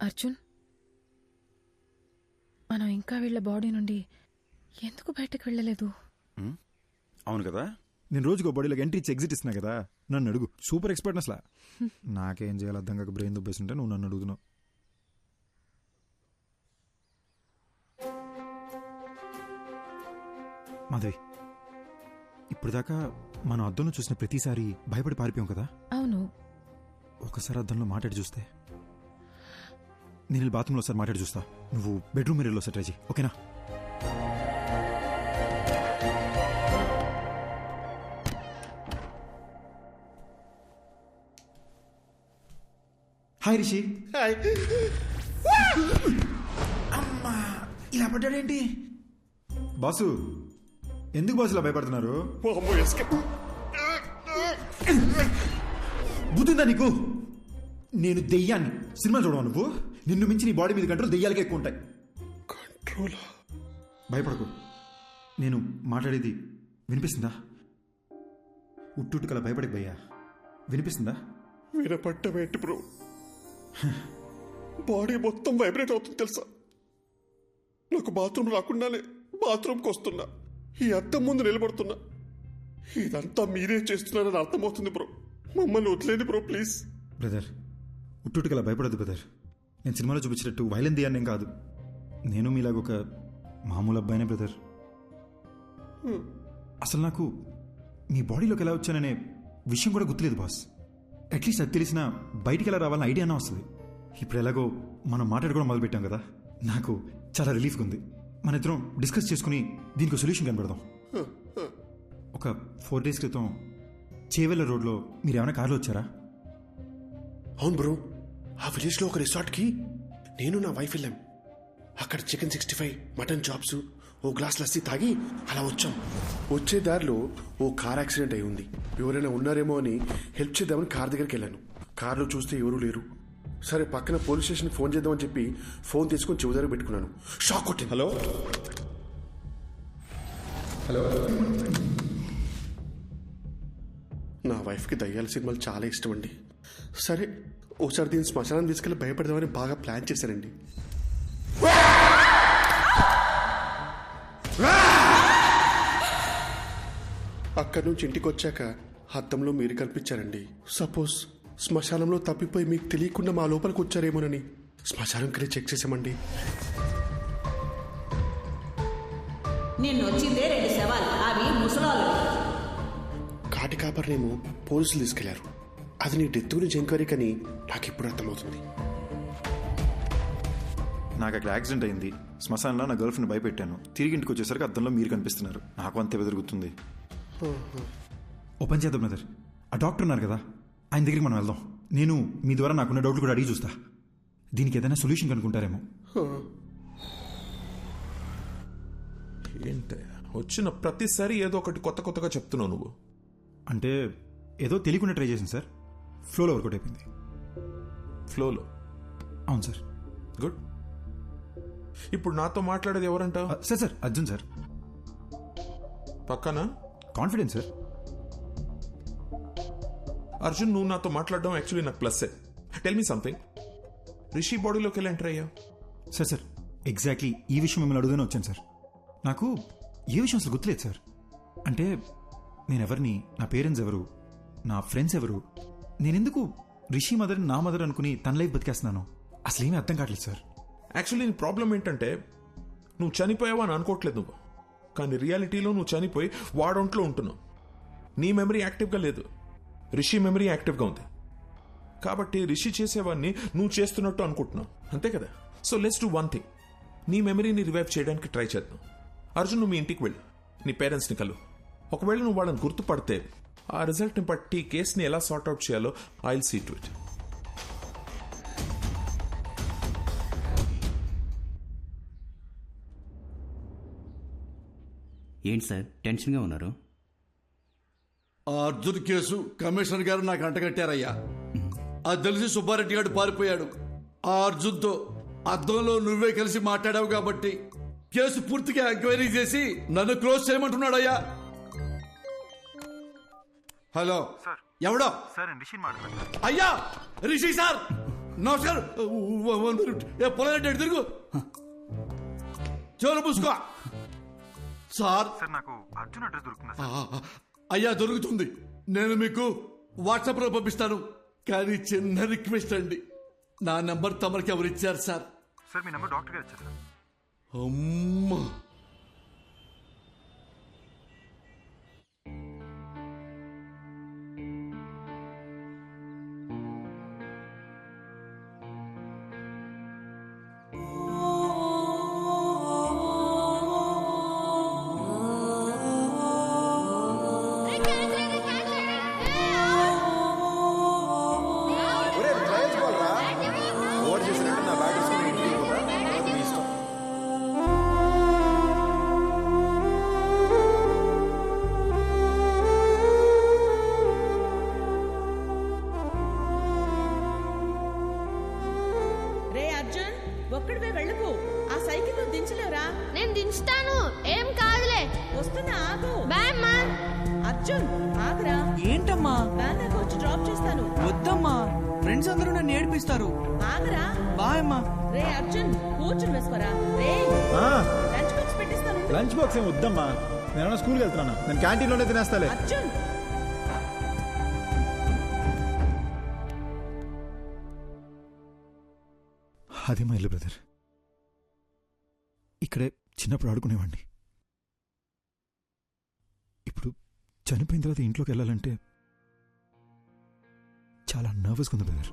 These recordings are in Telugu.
అర్జున్, మనం ఇంకా వీళ్ళ బాడీ నుండి ఎందుకు బయటకు వెళ్ళలేదు? అవును కదా, నేను రోజుకో బాడీలోకి ఎంట్రీ ఇచ్చి ఎగ్జిట్ ఇస్తున్నా కదా. నన్ను అడుగు, సూపర్ ఎక్స్పర్ట్ అసలు. నాకేం చేయాలి అర్థం కాక బ్రెయిన్ దుబ్బేస్తుంటే నువ్వు నన్ను అడుగుతున్నావు. మాధవి, ఇప్పుడు దాకా మనం అద్దంలో చూసిన ప్రతిసారి భయపడి పారిపోయాం కదా. అవును. ఒకసారి అద్దంలో మాట్లాడి చూస్తే. నేను బాత్రూంలో ఒకసారి మాట్లాడి చూస్తా, నువ్వు బెడ్రూమ్ మిర్రర్లో ఒకసారి ట్రై చేయి, ఓకేనా? హాయ్ రిషి. అమ్మా, ఇలా పడ్డాడేంటి? బాసు, ఎందుకు బాసు ఇలా భయపడుతున్నారు? బుద్ధిందా నీకు? నేను దెయ్యాన్ని. సినిమా చూడవా నువ్వు? నిన్ను మించి నీ బాడీ మీద కంట్రోల్ దెయ్యాలకే ఎక్కువ ఉంటాయి. కంట్రోల్? భయపడకు, నేను మాట్లాడేది వినిపిస్తుందా? ఉట్టుకలా భయపడకు భయ్యా, వినిపిస్తుందా? వినపట్టమేంటి బ్రో, బాడీ మొత్తం వైబ్రేట్ అవుతుంది తెలుసా. నాకు బాత్రూమ్ రాకుండానే బాత్రూమ్కి వస్తున్నా, ఈ అద్దం ముందు నిలబడుతున్నా. ఇదంతా మీరే చేస్తున్నారని అర్థమవుతుంది బ్రో. మమ్మల్ని వదిలేండి బ్రో ప్లీజ్. బ్రదర్, ఉట్టుకలా భయపడద్దు బ్రదర్. నేను సినిమాలో చూపించినట్టు వైలెన్ దియాన్నేం కాదు. నేను మీలాగొక మామూలు అబ్బాయినే బ్రదర్. అసలు నాకు మీ బాడీలోకి ఎలా వచ్చాననే విషయం కూడా గుర్తులేదు బాస్. అట్లీస్ట్ అది తెలిసినా బయటికి ఎలా రావాలని ఐడియా అన్నా వస్తుంది. ఇప్పుడు ఎలాగో మనం మాట్లాడుకోవడం మొదలుపెట్టాం కదా, నాకు చాలా రిలీఫ్గా ఉంది. మన ఇద్దరం డిస్కస్ చేసుకుని దీనికి సొల్యూషన్ కనబడదాం. ఒక 4 days క్రితం చేవెళ్ళ రోడ్లో మీరు ఏమైనా కార్లో వచ్చారా? అవును బ్రో, ఆ విలేజ్లో ఒక రిసార్ట్కి నేను నా వైఫ్ వెళ్ళాం. అక్కడ చికెన్ 65, మటన్ చాప్స్, ఓ గ్లాస్ లస్సీ తాగి అలా వచ్చాం. వచ్చే దారిలో ఓ కార్ యాక్సిడెంట్ అయి ఉంది. ఎవరైనా ఉన్నారేమో అని హెల్ప్ చేద్దామని కార్ దగ్గరికి వెళ్ళాను. కార్లో చూస్తే ఎవరూ లేరు. సరే పక్కన పోలీస్ స్టేషన్కి ఫోన్ చేద్దామని చెప్పి ఫోన్ తీసుకొని చెవి దగ్గర పెట్టుకున్నాను. షాక్ కొట్టింది. Hello hello. నా వైఫ్కి దయ్యాల సినిమాలు చాలా ఇష్టం అండి. సరే ఓసారి దీన్ని శ్మశానం తీసుకెళ్ళి భయపడదామని బాగా ప్లాన్ చేశానండి. అక్కడి నుంచి ఇంటికి వచ్చాక అద్దంలో మీరు కనిపించారండి. సపోజ్ శ్మశానంలో తప్పిపోయి మీకు తెలియకుండా మా లోపలికి వచ్చారేమోనని శ్మశానంకి చెక్ చేసామండి. నిన్ను వచ్చిందే 2 శవాలు, అవి ముసలాలు. కాటి కాపర్నేమో పోలీసులు తీసుకెళ్లారు. అది నీ డెత్ గురించి ఎంక్వైరీ కానీ నాకు ఇప్పుడు అర్థమవుతుంది. నాకు అక్కడ యాక్సిడెంట్ అయింది. శ్మశానంలో నా గర్ల్ ఫ్రెండ్ భయపెట్టాను. తిరిగి ఇంటికి వచ్చేసరికి అద్దంలో మీరు కనిపిస్తున్నారు. నాకు అంతే బెదురుగుతుంది. ఓపెన్ చేద్దాం బ్రదర్. ఆ డాక్టర్ ఉన్నారు కదా, ఆయన దగ్గరికి మనం వెళ్దాం. నేను మీ ద్వారా నాకున్న డౌట్లు కూడా అడిగి చూస్తా. దీనికి ఏదైనా సొల్యూషన్ కనుక్కుంటారేమో. ఏంటే వచ్చిన ప్రతిసారి ఏదో ఒకటి కొత్త కొత్తగా చెప్తున్నావు నువ్వు. అంటే ఏదో తెలియకుండా ట్రై చేసింది సార్, ఫ్లోలో వర్కౌట్ అయిపోయింది. ఫ్లోలో? అవును సార్. గుడ్. ఇప్పుడు నాతో మాట్లాడేది ఎవరంట? Sir sir Arjun sir. పక్కన కాన్ఫిడెన్స్ సార్. అర్జున్, నువ్వు నాతో మాట్లాడడం యాక్చువల్లీ నాకు ప్లస్సే. Tell me something. రిషి బాడీలోకి వెళ్ళి ఎంటర్ అయ్యా? సార్ సార్ ఎగ్జాక్ట్లీ ఈ విషయం మిమ్మల్ని అడుగునే వచ్చాను సార్. నాకు ఏ విషయం అసలు గుర్తులేదు సార్. అంటే నేనెవరిని, నా పేరెంట్స్ ఎవరు, నా ఫ్రెండ్స్ ఎవరు, నేనెందుకు రిషి మదర్ నా మదర్ అనుకుని తన లైఫ్ బతికేస్తున్నాను, అసలు ఏమీ అర్థం కావట్లేదు సార్. యాక్చువల్లీ నీ ప్రాబ్లం ఏంటంటే నువ్వు చనిపోయావా అని అనుకోవట్లేదు నువ్వు, కానీ రియాలిటీలో నువ్వు చనిపోయి వాడొంట్లో ఉంటున్నావు. నీ మెమరీ యాక్టివ్గా లేదు, రిషి మెమరీ యాక్టివ్గా ఉంది. కాబట్టి రిషి చేసేవాడిని నువ్వు చేస్తున్నట్టు అనుకుంటున్నావు, అంతే కదా. So let's do one thing. నీ మెమరీని రివైవ్ చేయడానికి ట్రై చేద్దాం. అర్జున్, నువ్వు మీ ఇంటికి వెళ్ళు, నీ పేరెంట్స్ని కలు. ఒకవేళ నువ్వు వాళ్ళని గుర్తుపడితే ఆ రిజల్ట్ని బట్టి కేసుని ఎలా సార్ట్అవుట్ చేయాలో I will see to it. ఏంటి సార్ టెన్షన్గా ఉన్నారు? ఆ అర్జున్ కేసు కమిషనర్ గారు నాకు అంటగట్టారయ్యా. అది తెలిసి సుబ్బారెడ్డి గారు పారిపోయాడు. ఆ అర్జున్తో అద్దంలో నువ్వే కలిసి మాట్లాడావు కాబట్టి కేసు పూర్తిగా ఎంక్వైరీ చేసి నన్ను క్లోజ్ చేయమంటున్నాడయ్యా. హలో, ఎవడో? అయ్యా రిషి సార్, నమస్కారం. పొలం తిరుగు చెవులు పూసుకో. సార్ నాకు అర్జున్ అడ్రస్ దొరుకుతుంది. అయ్యా దొరుకుతుంది. నేను మీకు వాట్సాప్ లో పంపిస్తాను. కానీ చిన్న రిక్వెస్ట్ అండి, నా నెంబర్ తమరికి ఎవరు ఇచ్చారు సార్? సార్ మీ నెంబర్ డాక్టర్ గారు ఇచ్చారు సార్. అమ్మా, రే అర్జున్, ఒక్కడివే వెళ్ళకు. ఆ సైకిల్ దించలేవురా? నేను దించుతాను, ఏం కాదులే. వస్తున్నా, ఆగు. బాయ్ అమ్మా. అర్జున్ ఆగురా. ఏంటమ్మా? వ్యాన్ దాకా వచ్చి డ్రాప్ చేస్తాను. వద్దమ్మా, ఫ్రెండ్స్ అందరూ నన్ను ఏడిపిస్తారు. ఆగరా. బాయ్ అమ్మా. రే అర్జున్, కూర్చుని వేసుకోరా. రే లంచ్ బాక్స్ పెట్టిస్తాను. లంచ్ బాక్స్ ఏం వద్దమ్మా, నేను స్కూల్కి వెళ్తున్నాను. నేను క్యాంటీన్లోనే తినేస్తాలే. అర్జున్, అదే మా ఇల్లు బ్రదర్. ఇక్కడే చిన్నప్పుడు ఆడుకునేవాడిని. ఇప్పుడు చనిపోయిన తర్వాత ఇంట్లోకి వెళ్ళాలంటే చాలా నర్వస్గా ఉంది బ్రదర్.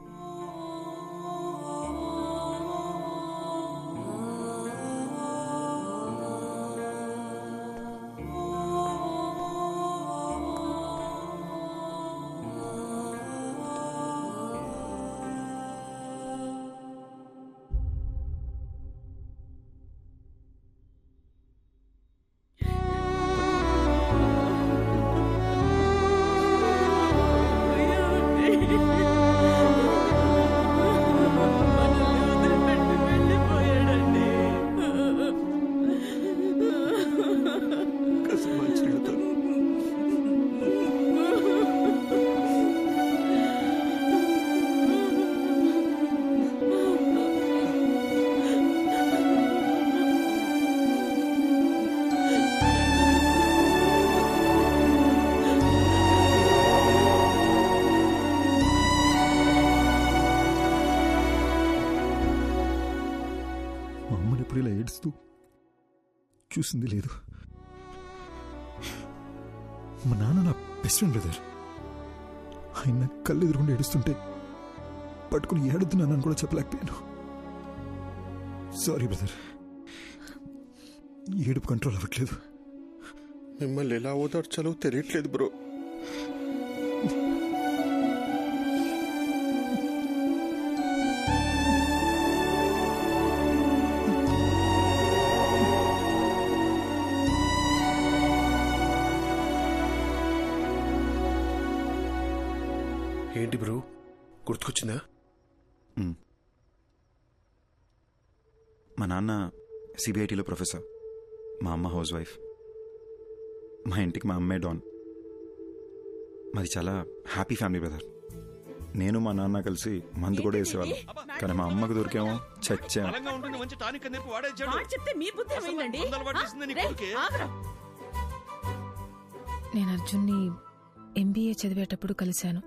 మా అమ్మని ఎప్పుడు ఇలా ఏడుస్తూ చూసింది లేదు. మా నాన్న నా బెస్ట్ ఫ్రెండ్ బ్రదర్. ఆయన కళ్ళు ఎదురుకుండా ఏడుస్తుంటే పట్టుకుని ఏడుద్దు నాన్న కూడా చెప్పలేకపోయాను. సారీ బ్రదర్, ఏడుపు కంట్రోల్ అవ్వట్లేదు. మిమ్మల్ని ఎలా ఓదార్చాలో తెలియట్లేదు బ్రో. ఏంటి బ్రో, గుర్తుకొచ్చిందా? మా నాన్న సిబిఐటీలో ప్రొఫెసర్, మా అమ్మ హౌస్ వైఫ్. మా ఇంటికి మా అమ్మే డాన్. మాది చాలా హ్యాపీ ఫ్యామిలీ బ్రదర్. నేను మా నాన్న కలిసి మందు కూడా వేసేవాళ్ళం. కానీ మా అమ్మకు దొరికేమో చచ్చాము. మాట చెప్తే మీ బుద్ధి ఏమైందండి? రే, ఆగురా. నేను అర్జున్ని ఎంబీఏ చదివేటప్పుడు కలిశాను.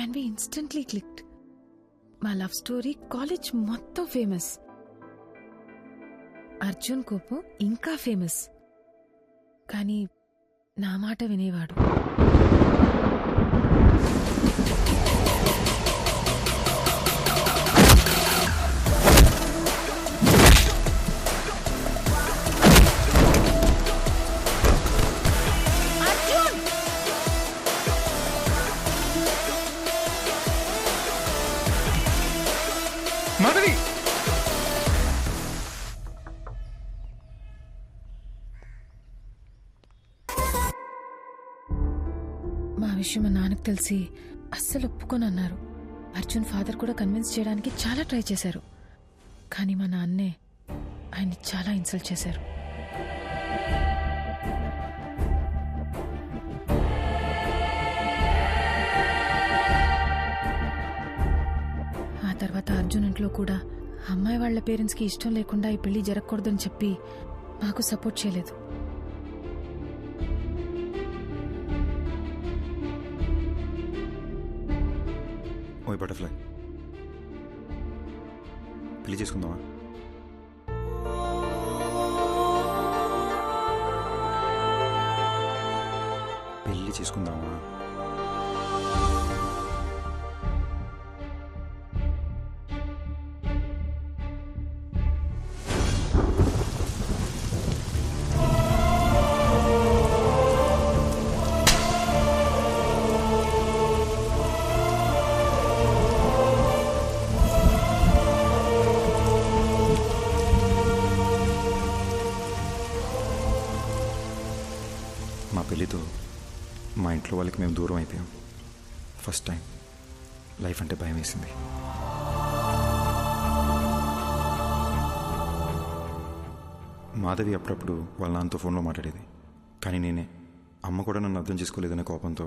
And we instantly clicked. మా లవ్ స్టోరీ కాలేజ్ మొత్తం ఫేమస్. అర్జున్ కోపం ఇంకా ఫేమస్. కానీ నా మాట వినేవాడు. మాధవి, మా విషయం మా నాన్నకు తెలిసి అస్సలు ఒప్పుకొని అన్నారు. అర్జున్ ఫాదర్ కూడా కన్విన్స్ చేయడానికి చాలా ట్రై చేశారు. కానీ మా నాన్నే ఆయన్ని చాలా ఇన్సల్ట్ చేశారు. కూడా అమ్మాయి వాళ్ళ పేరెంట్స్కి ఇష్టం లేకుండా ఈ పెళ్లి జరగకూడదని చెప్పి మాకు సపోర్ట్ చేయలేదు. ఓయ్ బటర్ఫ్లై, పెళ్లి చేసుకుందామా? పెళ్లి చేసుకుందామా? మా పెళ్ళితో మా ఇంట్లో వాళ్ళకి మేము దూరం అయిపోయాం. ఫస్ట్ టైం లైఫ్ అంటే భయం వేసింది. మాధవి అప్పుడప్పుడు వాళ్ళ నాన్నతో ఫోన్లో మాట్లాడేది, కానీ నేనే అమ్మ కూడా నన్ను అర్థం చేసుకోలేదనే కోపంతో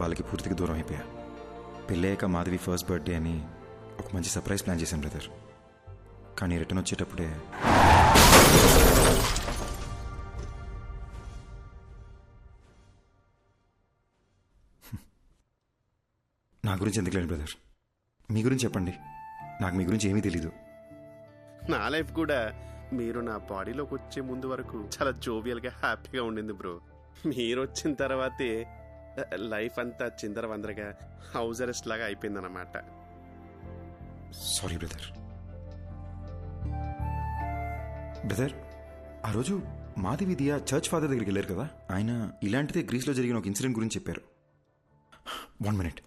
వాళ్ళకి పూర్తిగా దూరం అయిపోయా. పెళ్ళయ్యాక మాధవి ఫస్ట్ బర్త్డే అని ఒక మంచి సర్ప్రైజ్ ప్లాన్ చేశాను బ్రదర్. కానీ రిటర్న్ వచ్చేటప్పుడే నా గురించి ఎందుకు లేదు బ్రదర్, మీ గురించి చెప్పండి. నాకు మీ గురించి ఏమీ తెలీదు. నా లైఫ్ కూడా మీరు నా బాడీలోకి వచ్చే ముందు వరకు చాలా జోవియల్గా హ్యాపీగా ఉండింది బ్రో. మీరు వచ్చిన తర్వాతే లైఫ్ అంతా చిందరవందరగా హౌస్ అరెస్ట్ లాగా అయిపోయిందన్నమాట. Sorry brother. బ్రదర్, ఆ రోజు మాధవి దియా చర్చ్ ఫాదర్ దగ్గరికి వెళ్ళారు కదా, ఆయన ఇలాంటిదే గ్రీస్లో జరిగిన ఒక ఇన్సిడెంట్ గురించి చెప్పారు. 1 minute.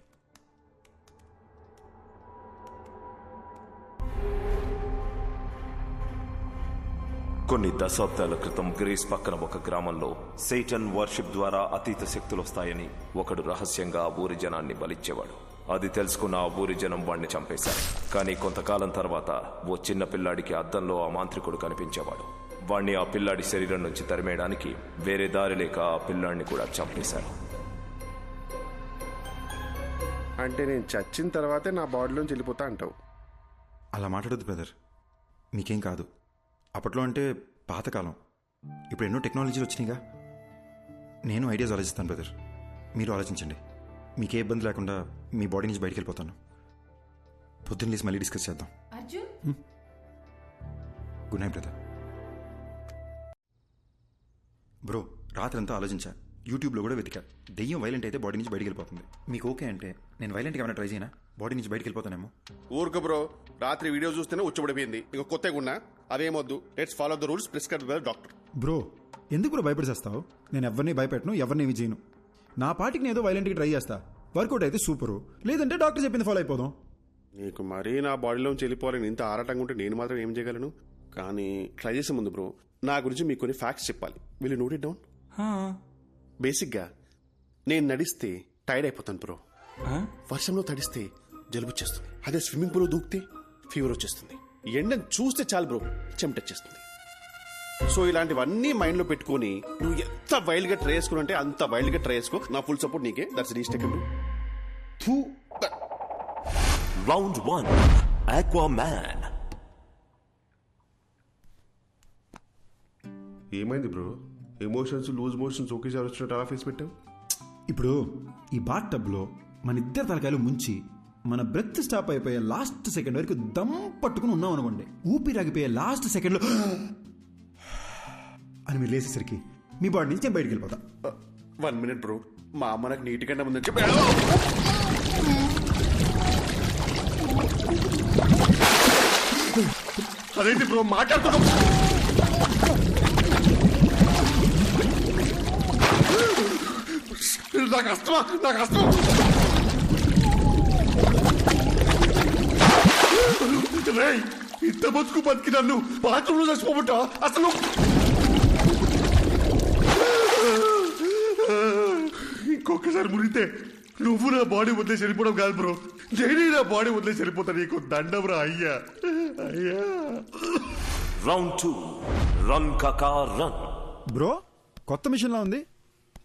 కొన్ని దశాబ్దాల క్రితం గ్రీస్ పక్కన ఒక గ్రామంలో సేటన్ వర్షిప్ ద్వారా అతీత శక్తులు వస్తాయని ఒకడు రహస్యంగా ఆ ఊరి జనాన్ని బలిచ్చేవాడు. అది తెలుసుకున్న ఆ ఊరి జనం వాడిని చంపేశారు. కానీ కొంతకాలం తర్వాత ఓ చిన్న పిల్లాడికి అద్దంలో ఆ మాంత్రికుడు కనిపించేవాడు. వాణ్ణి ఆ పిల్లాడి శరీరం నుంచి తరిమేయడానికి వేరే దారి లేక ఆ పిల్లాడిని కూడా చంపేశారు. అంటే నేను చచ్చిన తర్వాతే నా బాడీలోంచి వెళ్ళిపోతా అంటావు? అలా మాట్లాడొద్దు బ్రదర్, మీకేం కాదు. అప్పట్లో అంటే పాతకాలం, ఇప్పుడు ఎన్నో టెక్నాలజీలు వచ్చినాయిగా. నేను ఐడియాస్ ఆలోచిస్తాను బ్రదర్, మీరు ఆలోచించండి. మీకే ఇబ్బంది లేకుండా మీ బాడీ నుంచి బయటికి వెళ్ళిపోతాను. పొద్దున్న లేసి మళ్ళీ డిస్కస్ చేద్దాం. Good night brother. బ్రో, రాత్రంతా ఆలోచించా, యూట్యూబ్లో కూడా వెతికా. దెయ్యం వైలెంట్ అయితే బాడీ నుంచి బయటికి వెళ్ళిపోతుంది. మీకు ఓకే అంటే నేను వైలెంట్గా ఏమైనా ట్రై చేయనా? బాడీ నుంచి బయటికి వెళ్ళిపోతానేమో. ఊరుకు బ్రో, రాత్రి వీడియో చూస్తేనే ఉచ్చబడిపోయింది. ఇక కొత్తగా ఉన్నా అదేమొద్దు. Let's follow the rules prescribed by doctor. Bro, ఎందుకు బ్రో భయపడిచేస్తావు? నేను ఎవరిని భయపెట్టను, ఎవరిని ఏమి చేయను. నా పాటికి నేను ఏదో వైలెంట్గా ట్రై చేస్తా. వర్కౌట్ అయితే సూపరు, లేదంటే డాక్టర్ చెప్పింది ఫాలో అయిపోదాం. నీకు మరీ నా బాడీలోంచి వెళ్ళిపోవాలని ఇంత ఆరాటంగా ఉంటే నేను మాత్రం ఏం చేయగలను? కానీ ట్రై చేసే ముందు బ్రో, నా గురించి మీకు కొన్ని ఫ్యాక్ట్స్ చెప్పాలి. Will you note it down? బేసిక్గా నేను నడిస్తే టైర్డ్ అయిపోతాను బ్రో. వర్షంలో తడిస్తే జలుబు వచ్చేస్తుంది. అదే స్విమ్మింగ్ పూల్లో దూకితే ఫీవర్ వచ్చేస్తుంది. ఎండను చూస్తే చాలు బ్రో చెమటొచ్చేస్తుంది. సో ఇలాంటివన్నీ మైండ్లో పెట్టుకొని నువ్వు ఎంత వైల్డ్గా ట్రై చేసుకుని అంటే అంత వైల్డ్గా ట్రై చేసుకో. నా ఫుల్ సపోర్ట్ నీకే. దట్స్ రీస్టేక్. Round 1 Aquaman. ఏమైంది బ్రో? ఎమోషన్స్ లూజ్ మోషన్స్ ఒకేసారి వచ్చినట్టు అలా ఫేస్ పెట్టావు. ఇప్పుడు ఈ బాత్ టబ్లో మన ఇద్దరు తలకాయలు ముంచి మన బ్రెత్ స్టాప్ అయిపోయే లాస్ట్ సెకండ్ వరకు దమ్ పట్టుకుని ఉన్నాం అనుకోండి. ఊపిరాగిపోయే లాస్ట్ సెకండ్లో అని మీరు లేసేసరికి మీ బాడీ నుంచి నేను బయటికి వెళ్ళిపోతా. 1 minute బ్రో, మా అమ్మ నాకు నీటికంటే ముందని చెప్పి అదేంటి బ్రో మాట్లాడుతున్నావు? నాకు అస్తమా, నాకు అస్తమా. ఇంత బతుకు బతికి నన్ను బాత్రూంలో చచ్చిపోబట్టా అసలు? ఇంకొకసారి మురిగితే నువ్వు నా బాడీ వదిలేసి వెళ్ళిపోవడం కాదు బ్రో, నేనే నా బాడీ వదిలేసి వెళ్ళిపోతా. నీకు దండం రా అయ్యా, అయ్యా. రౌండ్ 2 రన్ కాకా రన్. బ్రో, కొత్త మిషన్ లా ఉంది.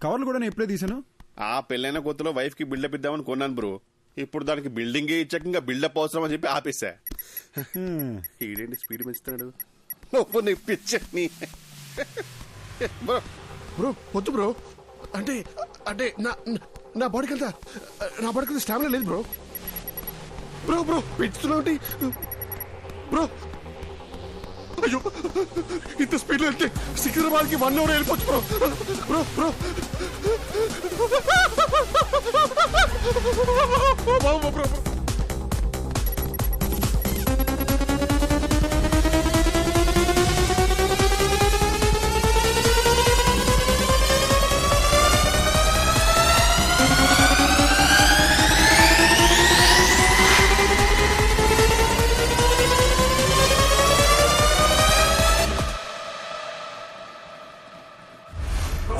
కవర్లు కూడా నేను ఎప్పుడే తీసాను. ఆ పెళ్ళైన కొత్తలో వైఫ్ కి బిల్డప్ ఇద్దామని కొన్నాను బ్రో. ఇప్పుడు దానికి బిల్డింగ్ ఇచ్చాక ఇంకా బిల్డప్ అవసరం అని చెప్పి ఆపేశా. ఈడేంటి స్పీడ్ పెంచుతాడు. నువ్వు నీ పిచ్చని బ్రో బ్రో వద్దు బ్రో. అంటే అంటే నా బాడీకి అంతా స్టామినా లేదు బ్రో. బ్రో బ్రో పెంచుతున్నావు బ్రో. అయ్యో ఇంత స్పీడ్ లో వెళ్తే సికింద్రాబాద్కి 1 hour వెళ్ళిపోవచ్చు bro. Bro bro bro.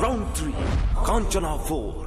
Round 3, Kanchana 4.